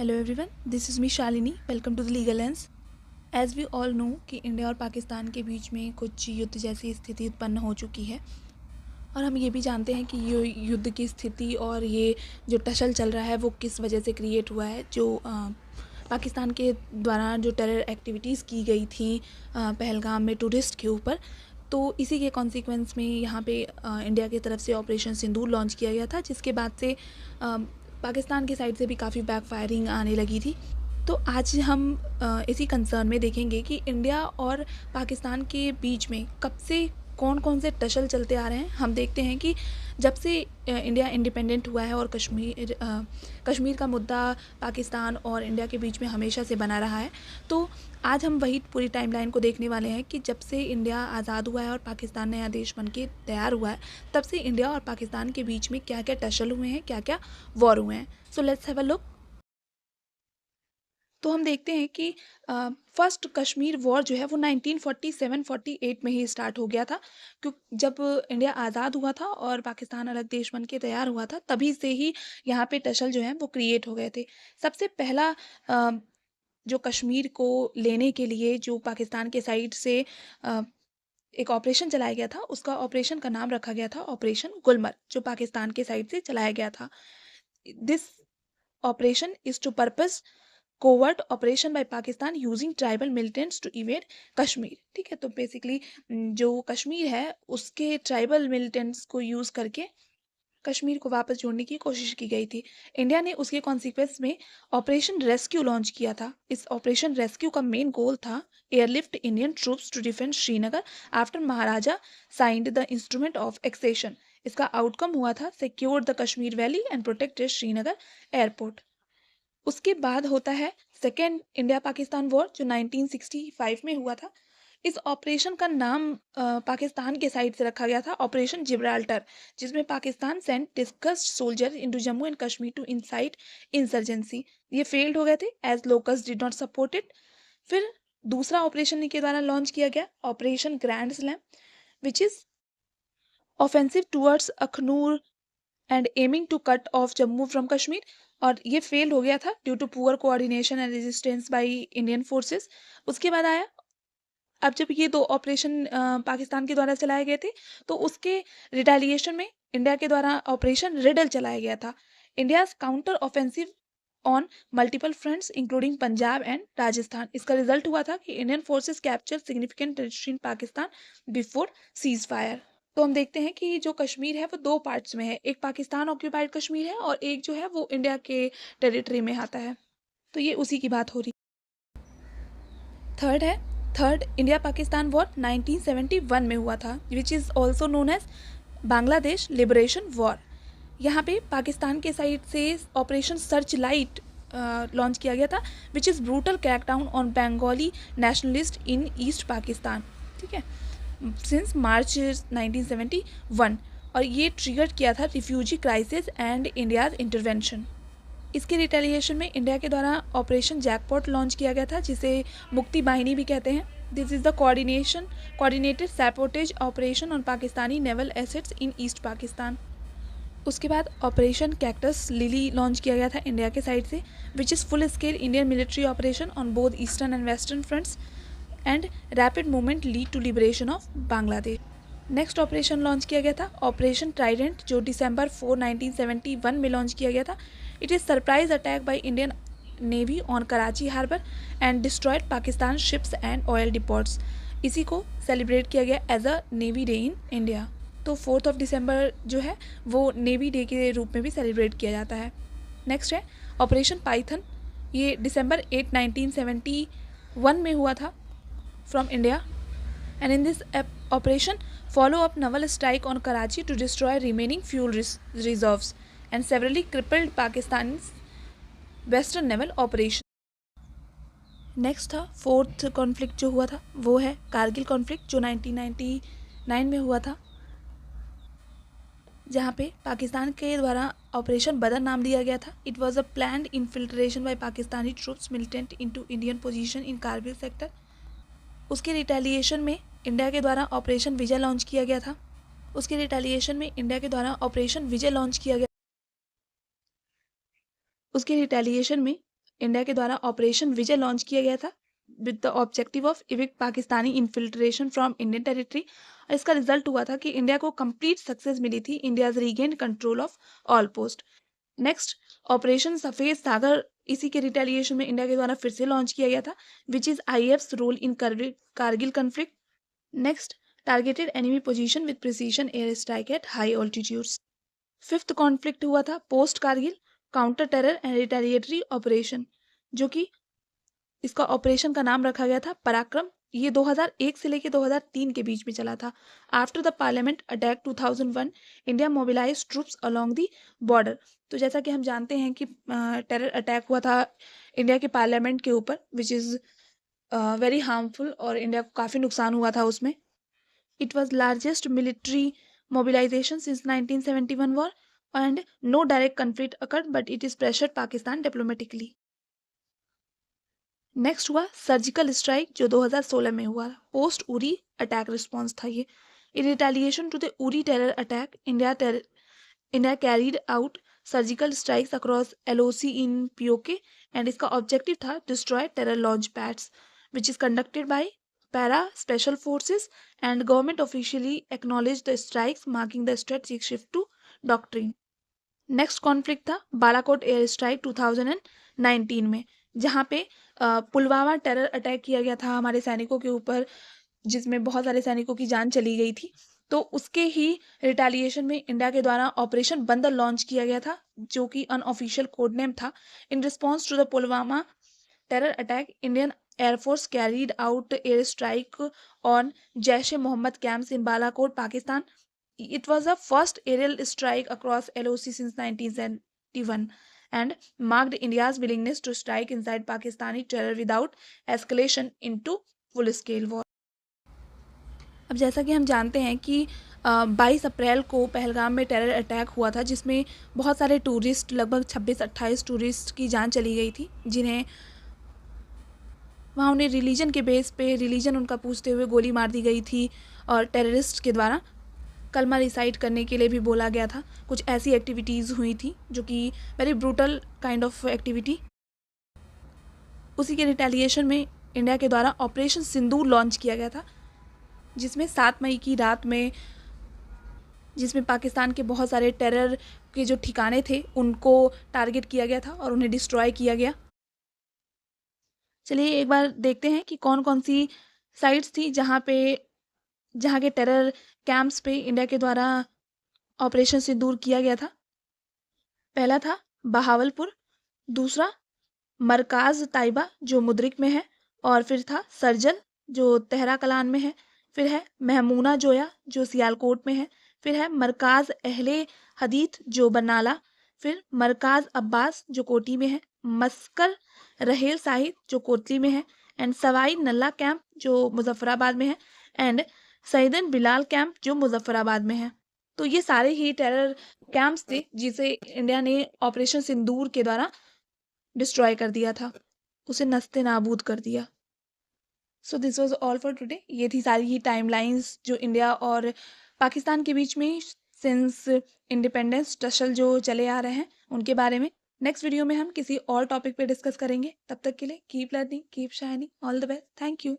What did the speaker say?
Hello everyone, this is me Shalini. Welcome to the Legal Lens. As we all know कि India और पाकिस्तान के बीच में कुछ युद्ध जैसी स्थिति उत्पन्न हो चुकी है और हम ये भी जानते हैं कि ये युद्ध की स्थिति और ये जो टसल चल रहा है वो किस वजह से क्रिएट हुआ है। जो पाकिस्तान के द्वारा जो टेरर एक्टिविटीज़ की गई थी पहलगाम में टूरिस्ट के ऊपर, तो इसी के कॉन्सिक्वेंस में यहाँ पे इंडिया की तरफ से ऑपरेशन सिंदूर लॉन्च किया गया था, जिसके बाद से पाकिस्तान की साइड से भी काफ़ी बैकफायरिंग आने लगी थी। तो आज हम इसी कंसर्न में देखेंगे कि इंडिया और पाकिस्तान के बीच में कब से कौन कौन से टसल चलते आ रहे हैं। हम देखते हैं कि जब से इंडिया इंडिपेंडेंट हुआ है और कश्मीर का मुद्दा पाकिस्तान और इंडिया के बीच में हमेशा से बना रहा है। तो आज हम वही पूरी टाइमलाइन को देखने वाले हैं कि जब से इंडिया आज़ाद हुआ है और पाकिस्तान नया देश बन के तैयार हुआ है, तब से इंडिया और पाकिस्तान के बीच में क्या क्या टसल हुए हैं, क्या क्या वॉर हुए हैं। So let's have a look. तो हम देखते हैं कि फर्स्ट कश्मीर वॉर जो है वो 1947-48 में ही स्टार्ट हो गया था, क्योंकि जब इंडिया आज़ाद हुआ था और पाकिस्तान अलग देश बन के तैयार हुआ था, तभी से ही यहाँ पे टसल जो है वो क्रिएट हो गए थे। सबसे पहला जो कश्मीर को लेने के लिए जो पाकिस्तान के साइड से एक ऑपरेशन चलाया गया था, उसका ऑपरेशन का नाम रखा गया था ऑपरेशन गुलमर्ग, जो पाकिस्तान के साइड से चलाया गया था। This operation is to purpose covert operation by Pakistan using tribal militants to invade Kashmir. ठीक है, तो बेसिकली जो कश्मीर है उसके ट्राइबल मिलिटेंट्स को यूज़ करके कश्मीर को वापस जोड़ने की कोशिश की गई थी। इंडिया ने उसके कॉन्सिक्वेंस में ऑपरेशन रेस्क्यू लॉन्च किया था। इस ऑपरेशन रेस्क्यू का मेन गोल था airlift Indian troops to defend Srinagar after Maharaja signed the instrument of accession. इसका आउटकम हुआ था secure the Kashmir valley and protected Srinagar airport. उसके बाद होता है सेकेंड इंडिया पाकिस्तान वॉर, जो 1965 में हुआ था। इस ऑपरेशन का नाम पाकिस्तान के साइड से रखा गया था ऑपरेशन जिब्राल्टर, जिसमें Pakistan sent disguised soldier into Jammu and Kashmir to incite insurgency. ये फेल्ड हो गए थे as locals did not support it. फिर दूसरा ऑपरेशन के द्वारा लॉन्च किया गया operation Grand Slam, which is offensive towards Akhnoor and aiming to cut off Jammu from Kashmir, और ये फेल हो गया था due to poor coordination and resistance by Indian forces. उसके बाद आया, अब जब ये दो ऑपरेशन पाकिस्तान के द्वारा चलाए गए थे, तो उसके रिटेलिएशन में इंडिया के द्वारा ऑपरेशन रिडल चलाया गया था। India's counter offensive on multiple fronts including Punjab and Rajasthan. इसका रिजल्ट हुआ था कि Indian forces capture significant territory in Pakistan before cease fire. तो हम देखते हैं कि जो कश्मीर है वो दो पार्ट्स में है, एक पाकिस्तान ऑक्यूपाइड कश्मीर है और एक जो है वो इंडिया के टेरिटरी में आता है। तो ये उसी की बात हो रही। थर्ड इंडिया पाकिस्तान वॉर 1971 में हुआ था, which is also known as Bangladesh liberation war. यहाँ पे पाकिस्तान के साइड से ऑपरेशन सर्च लाइट लॉन्च किया गया था, which is brutal crackdown on Bengali nationalist in East Pakistan. ठीक है, सिंस मार्च 1971, और ये ट्रिगर किया था refugee crisis and India's intervention. इसके रिटेलिएशन में इंडिया के द्वारा ऑपरेशन जैकपॉट लॉन्च किया गया था, जिसे मुक्ति बाहिनी भी कहते हैं। This is the coordinated sabotage operation on Pakistani naval assets in East Pakistan. उसके बाद ऑपरेशन कैक्टस लिली लॉन्च किया गया था इंडिया के साइड से, which is full scale Indian military operation on both eastern and western fronts and rapid movement lead to liberation of Bangladesh. Next operation launch किया गया था ऑपरेशन ट्राइडेंट, जो December 4, 1971 में लॉन्च किया गया था। It is surprise attack by Indian navy on Karachi harbour and destroyed Pakistan ships and oil depots. इसी को सेलिब्रेट किया गया as a navy day in India. तो 4 दिसंबर जो है वो नेवी डे के रूप में भी सेलिब्रेट किया जाता है। नेक्स्ट है ऑपरेशन पाइथन, ये December 8, 1971 में हुआ था from India, and in this operation follow up naval strike on Karachi to destroy remaining fuel reserves and severely crippled Pakistan's western naval operation. Next था फोर्थ कॉन्फ्लिक्ट जो हुआ था वो है कारगिल कॉन्फ्लिक्ट, जो 1999 में हुआ था, जहाँ पे पाकिस्तान के द्वारा ऑपरेशन बदर नाम दिया गया था। It was a planned infiltration by Pakistani troops militant into Indian position in Kargil sector. उसके रिटेलिएशन में इंडिया के द्वारा ऑपरेशन विजय लॉन्च किया गया था। उसके रिटेलिएशन में इंडिया के द्वारा ऑपरेशन विजय लॉन्च किया गया। उसके रिटेलिएशन में इंडिया के द्वारा ऑपरेशन विजय लॉन्च किया गया था with the objective of evict Pakistani infiltration from Indian territory. और इसका रिजल्ट हुआ था कि इंडिया को कंप्लीट सक्सेस मिली थी, India's regain control of all post. Next, operation सफेद सागर, इसी के रिटेलिएशन में इंडिया के द्वारा फिर से लॉन्च किया गया था, which is IAF's role in Kargil conflict. Next, targeted enemy position with precision air strike at high altitudes. Fifth conflict हुआ था post Kargil, counter terror and retaliatory operation, जो कि इसका ऑपरेशन का नाम रखा गया था पराक्रम। ये 2001 से लेकर 2003 के बीच में चला था। After the parliament attack 2001, India mobilise troops along the border. तो जैसा कि हम जानते हैं कि टेरर अटैक हुआ था इंडिया के पार्लियामेंट के ऊपर, विच इज़ वेरी हार्मफुल, और इंडिया को काफ़ी नुकसान हुआ था उसमें। It was largest military mobilisation since 1971 war and no direct conflict occurred but it is pressured Pakistan diplomatically. Next हुआ सर्जिकल स्ट्राइक, जो 2016 में हुआ। पोस्ट उरी अटैक रिस्पॉन्स था ये। In retaliation to the Uri terror attack, India carried out surgical strikes across LOC in PoK, and इसका objective था destroy terror launch pads, which is conducted by para special forces, and government officially acknowledge the strikes, marking the strategic shift to doctrine. Next conflict था Balakot air strike 2019 में, जहाँ पे Pulwama terror attack किया गया था हमारे सैनिकों के ऊपर, जिसमें बहुत सारे सैनिकों की जान चली गई थी। तो उसके ही रिटेलिएशन में इंडिया के द्वारा ऑपरेशन बंदर लॉन्च किया गया था, जो कि अनऑफिशियल कोड नेम था। In response to the Pulwama terror attack, Indian air force carried out air strike on Jaish e Mohammed camps in Balakot, Pakistan. It was the first aerial strike across LOC since 1971 and marked India's willingness to strike inside Pakistani terror without escalation into full-scale war. अब जैसा कि हम जानते हैं कि 22 अप्रैल को पहलगाम में terror attack हुआ था, जिसमें बहुत सारे टूरिस्ट, लगभग 26-28 टूरिस्ट की जान चली गई थी, जिन्हें वहाँ उन्हें रिलीजन के बेस पे, रिलीजन उनका पूछते हुए गोली मार दी गई थी, और टेररिस्ट के द्वारा कलमा रिसाइट करने के लिए भी बोला गया था। कुछ ऐसी एक्टिविटीज़ हुई थी जो कि very brutal kind of activity. उसी के रिटेलिएशन में इंडिया के द्वारा ऑपरेशन सिंदूर लॉन्च किया गया था, जिसमें 7 मई की रात में, जिसमें पाकिस्तान के बहुत सारे टेरर के जो ठिकाने थे उनको टारगेट किया गया था और उन्हें डिस्ट्रॉय किया गया। चलिए एक बार देखते हैं कि कौन कौन सी साइट्स थी जहाँ के टेरर कैंप्स पे इंडिया के द्वारा ऑपरेशन सिंदूर किया गया था। पहला था बहावलपुर, दूसरा मरकाज ताइबा जो मुद्रिक में है, और फिर था सरजल जो तेहरा कलान में है, फिर है महमूना जोया जो सियालकोट में है, फिर है मरकाज अहले हदीथ जो बरनाला, फिर मरकाज अब्बास जो कोटी में है, मस्कर रहेल साहिद जो कोतली में है, एंड सवाई नल्ला कैंप जो मुजफ्फराबाद में है, एंड सईदन बिलाल कैंप जो मुजफ्फराबाद में है। तो ये सारे ही टेरर कैंप्स थे जिसे इंडिया ने ऑपरेशन सिंदूर के द्वारा डिस्ट्रॉय कर दिया था, उसे नस्ते नाबूद कर दिया। So this was all for today. ये थी सारी ही टाइमलाइंस जो इंडिया और पाकिस्तान के बीच में सिंस इंडिपेंडेंस टसल जो चले आ रहे हैं उनके बारे में। नेक्स्ट वीडियो में हम किसी और टॉपिक पे डिस्कस करेंगे। तब तक के लिए keep learning, keep shining, all the best, thank you.